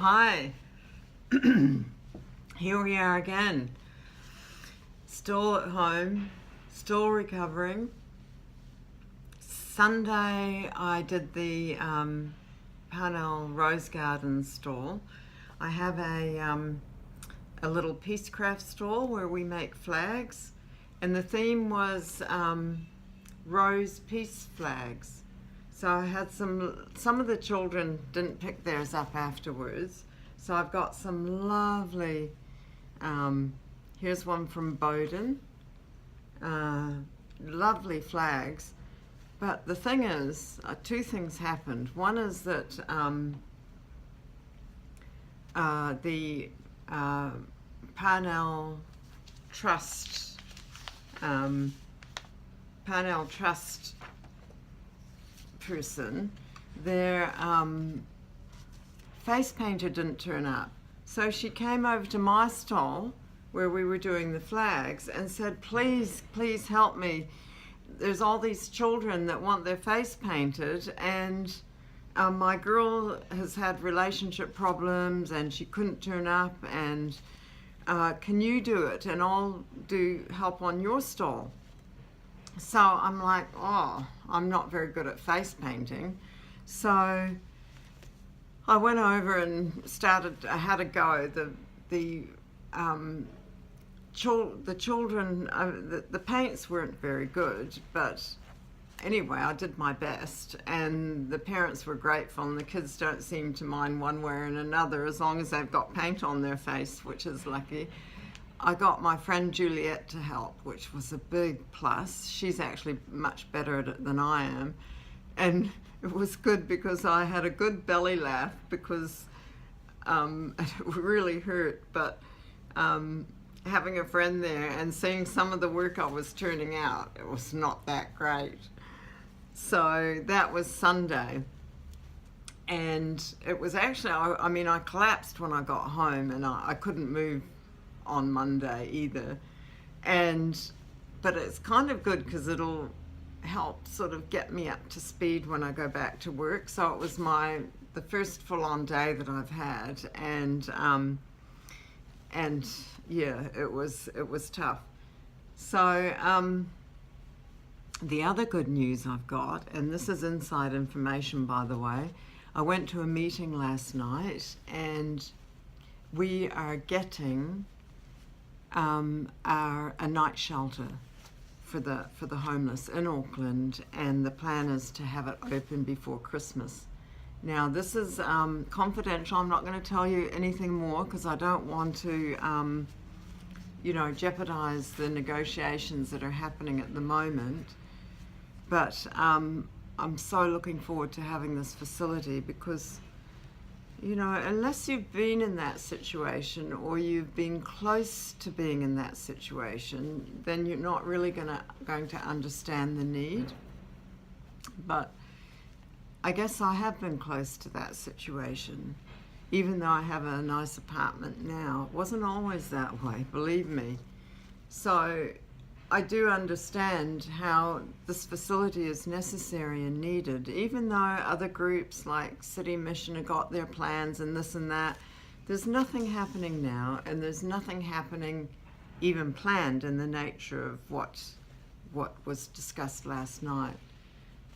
Hi, here we are again. Still at home, still recovering. Sunday I did the Parnell Rose Garden stall. I have a little Peacecraft stall where we make flags, and the theme was rose peace flags. So I had some of the children didn't pick theirs up afterwards. So I've got some lovely, here's one from Bowden, lovely flags. But the thing is, two things happened. One is that the Parnell Trust person, their face painter didn't turn up. So she came over to my stall where we were doing the flags and said, please help me. There's all these children that want their face painted, and my girl has had relationship problems and she couldn't turn up, and can you do it and I'll do help on your stall. So I'm like, oh, I'm not very good at face painting. So I went over and I had a go. The children, the paints weren't very good, but anyway, I did my best, and the parents were grateful, and the kids don't seem to mind one way or another as long as they've got paint on their face, which is lucky. I got my friend Juliet to help, which was a big plus. She's actually much better at it than I am. And it was good because I had a good belly laugh because it really hurt. But having a friend there and seeing some of the work I was turning out, it was not that great. So that was Sunday. And it was actually, I collapsed when I got home, and I couldn't move on Monday either, but it's kind of good because it'll help sort of get me up to speed when I go back to work. So it was the first full-on day that I've had, and yeah, it was tough. So the other good news I've got, and this is inside information by the way, I went to a meeting last night, and we are getting a night shelter for the homeless in Auckland, and the plan is to have it open before Christmas. Now this is confidential. I'm not going to tell you anything more because I don't want to jeopardize the negotiations that are happening at the moment, but I'm so looking forward to having this facility because unless you've been in that situation or you've been close to being in that situation, then you're not really going to understand the need. But I guess I have been close to that situation, even though I have a nice apartment now. It wasn't always that way, believe me. So I do understand how this facility is necessary and needed, even though other groups like City Mission have got their plans and this and that. There's nothing happening now, and there's nothing happening even planned in the nature of what was discussed last night.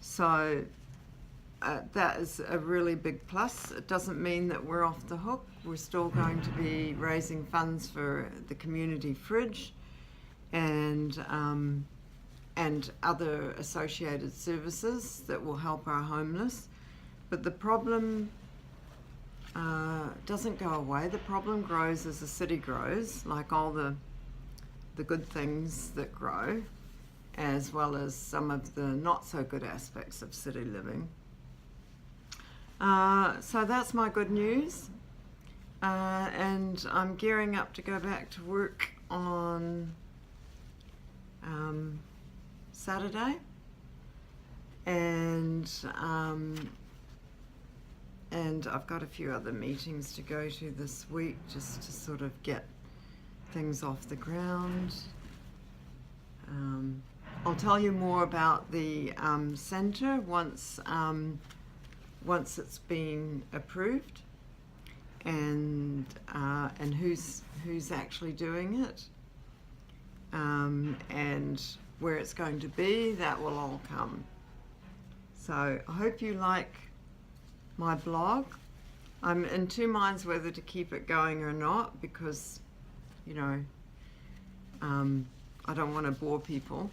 So that is a really big plus. It doesn't mean that we're off the hook. We're still going to be raising funds for the community fridge and other associated services that will help our homeless. But the problem doesn't go away. The problem grows as the city grows, like all the good things that grow, as well as some of the not so good aspects of city living. So that's my good news. And I'm gearing up to go back to work on Saturday, and I've got a few other meetings to go to this week just to sort of get things off the ground. I'll tell you more about the centre once it's been approved, and who's actually doing it, and where it's going to be. That will all come. So I hope you like my blog. I'm in two minds whether to keep it going or not, because, you know, I don't want to bore people.